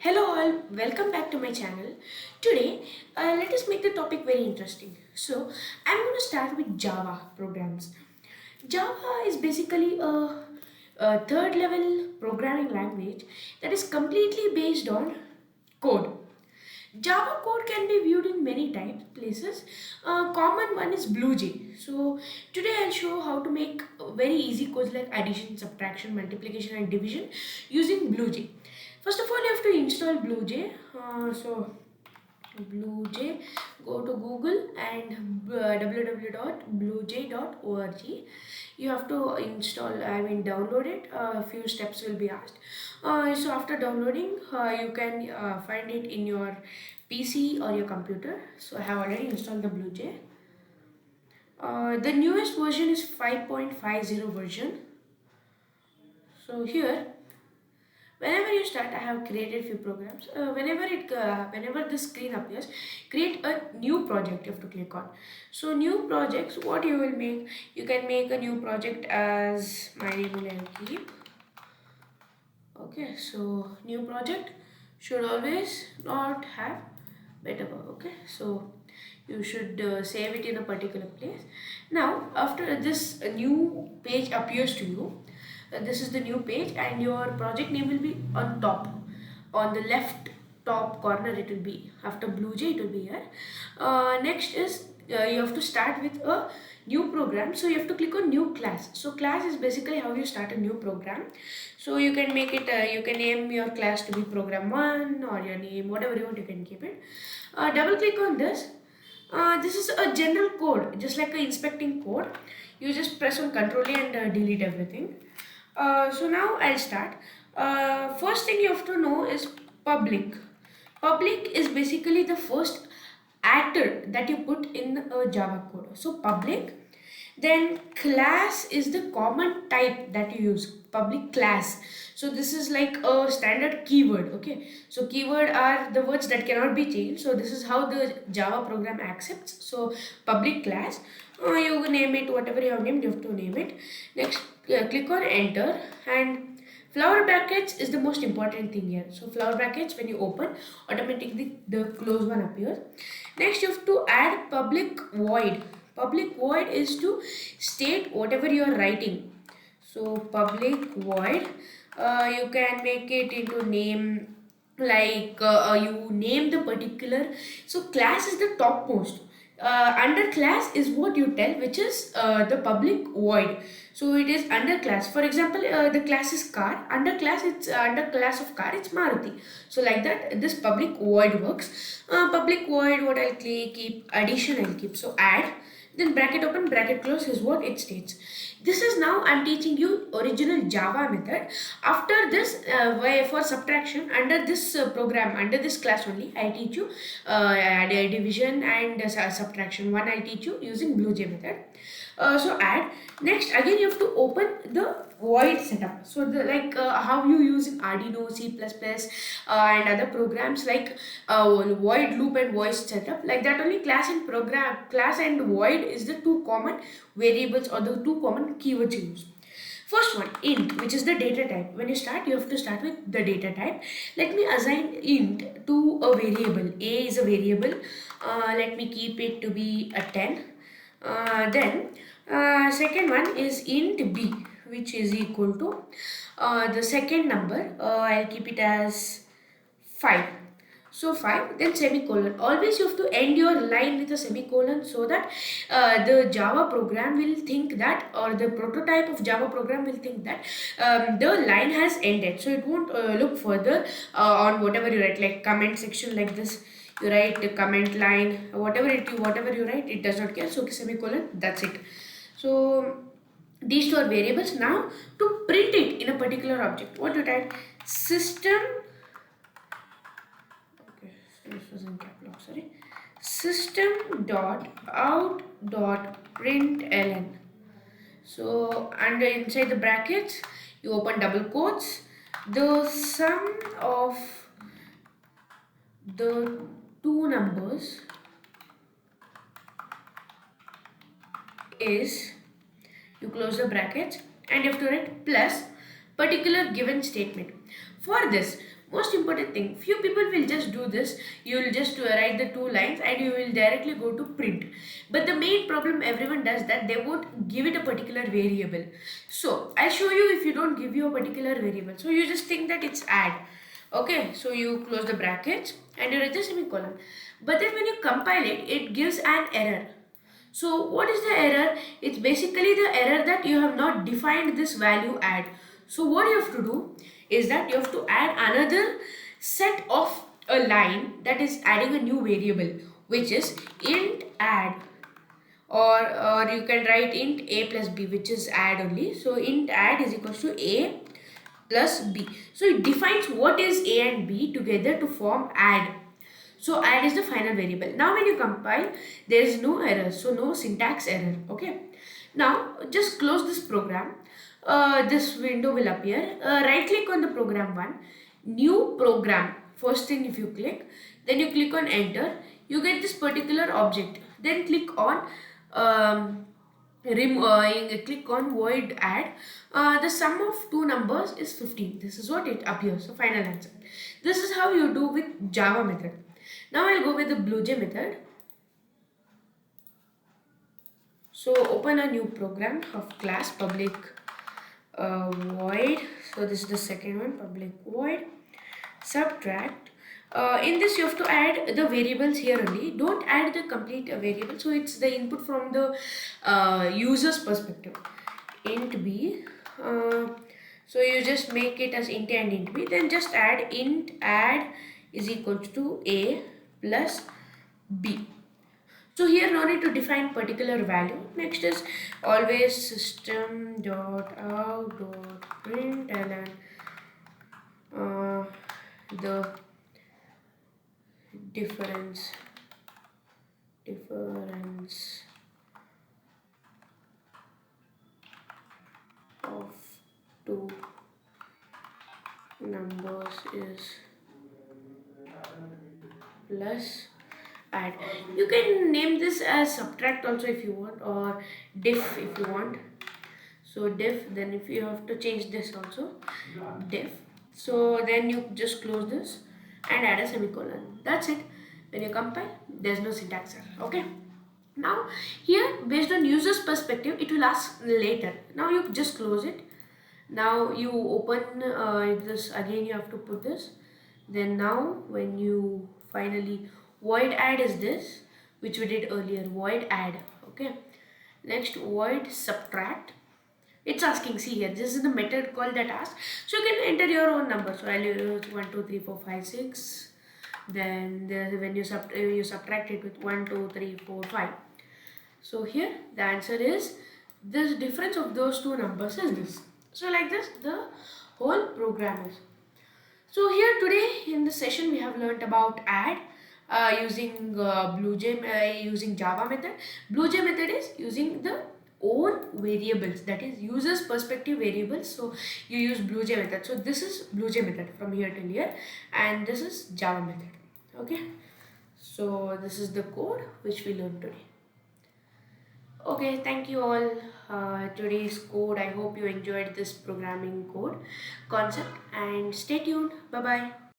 Hello all, welcome back to my channel. Today, let us make the topic very interesting. So, I'm going to start with Java programs. Java is basically a third level programming language that is completely based on code. Java code can be viewed in many types, places. Common one is BlueJ. So today I'll show how to make very easy codes like addition, subtraction, multiplication and division using BlueJ. First of all, you have to install BlueJ. BlueJ, go to Google and www.bluej.org. You have to download it. A few steps will be asked. So after downloading, you can find it in your PC or your computer. So I have already installed the BlueJ. The newest version is 5.50 version. So here, whenever you start, I have created few programs. Whenever the screen appears, create a new project. You have to click on. So new projects, what you will make? You can make a new project as my name will keep. Okay, so new project should always not have beta bug. Okay, so you should save it in a particular place. Now after this new page appears to you, this is the new page and your project name will be on top, on the left top corner. It will be after BlueJ, it will be here. Next is you have to start with a new program, so you have to click on new class. So class is basically how you start a new program. So you can make it, you can name your class to be program 1 or your name, whatever you want, you can keep it. Double click on this. This is a general code, just like a inspecting code. You just press on Ctrl A and delete everything. So now I'll start. First thing you have to know is public. Public is basically the first actor that you put in a Java code. So public. Then class is the common type that you use. Public class. So this is like a standard keyword. Okay. So keyword are the words that cannot be changed. So this is how the Java program accepts. So public class. You name it whatever you have named. You have to name it. Next, click on enter and flower brackets is the most important thing here. So flower brackets, when you open, automatically the close one appears. Next you have to add public void. Public void is to state whatever you are writing. So public void, you can make it into name, like you name the particular. So class is the topmost. Under class is what you tell, which is the public void. So it is under class. For example, the class is car. Under class, it's under class of car, it's Maruti. So like that, this public void works. Public void, what I'll keep addition, I'll keep. So add, then bracket open, bracket close is what it states. This is now I'm teaching you original Java method. After this, for subtraction, under this program, under this class only, I teach you division and subtraction. One I teach you using BlueJ method. So add. Next, again you have to open the void setup. So the how you use in Arduino, C++, and other programs like void loop and voice setup. Like that only class and void is the two common variables or the two common keywords you use. First one, int, which is the data type. When you start, you have to start with the data type. Let me assign int to a variable. A is a variable. Let me keep it to be a 10. Then second one is int b, which is equal to the second number. I'll keep it as 5. So 5, then semicolon. Always you have to end your line with a semicolon, so that the Java program will think that, or the prototype of Java program will think that the line has ended. So it won't look further on whatever you write, like comment section like this. You write the comment line, whatever you write, it does not care. So semicolon, that's it. So these two are variables. Now to print it in a particular object, what you type? System. Okay, this was in cap lock, sorry. System dot out dot println. So under inside the brackets, you open double quotes. The sum of the two numbers is, you close the brackets and you have to write plus particular given statement. For this, Most important thing, few people will just do this. You will just write the two lines and you will directly go to print. But the main problem everyone does that they won't give it a particular variable. So I'll show you if you don't give you a particular variable. So you just think that it's add. Okay, so you close the brackets and you write the semicolon. But then when you compile it, it gives an error. So what is the error? It's basically the error that you have not defined this value add. So what you have to do is that you have to add another set of a line that is adding a new variable, which is int add, or you can write int a plus b, which is add only. So int add is equals to a plus b. So it defines what is a and b together to form add. So add is the final variable. Now when you compile, there is no error, so no syntax error. Okay. Now just close this program. This window will appear. Right click on the program one, new program. First thing, if you click, then you click on enter, you get this particular object. Then click on click on void add. The sum of two numbers is 15. This is what it appears. So final answer. This is how you do with Java method. Now I'll go with the BlueJ method. So open a new program of class public void. So this is the second one, public void subtract. In this you have to add the variables here only. Don't add the complete variable. So it's the input from the user's perspective. Int b. So you just make it as int A and int b. Then just add int add is equals to a plus b. So here no need to define particular value. Next is always system.out.println the difference of two numbers is plus add. You can name this as subtract also if you want, or diff if you want. So diff, then if you have to change this also, diff. So then you just close this and add a semicolon. That's it. When you compile, there's no syntax error. Okay. Now here, based on user's perspective, it will ask later. Now you just close it. Now you open this again. You have to put this. Then now when you finally void add is this, which we did earlier. Void add. Okay. Next void subtract. It's asking, see here, this is the method call that asks. So you can enter your own number. So I'll use 1, 2, 3, 4, 5, 6. Then when you subtract it with 1, 2, 3, 4, 5. So here the answer is this difference of those two numbers is this. So like this the whole program is. So here today in this session we have learnt about add using BlueJ, using Java method. BlueJ method is using the own variables, that is user's perspective variables. So you use BlueJ method. So this is BlueJ method from here till here, and this is Java method. Okay, so this is the code which we learned today. Okay, thank you all. Today's code, I hope you enjoyed this programming code concept, and stay tuned. Bye bye.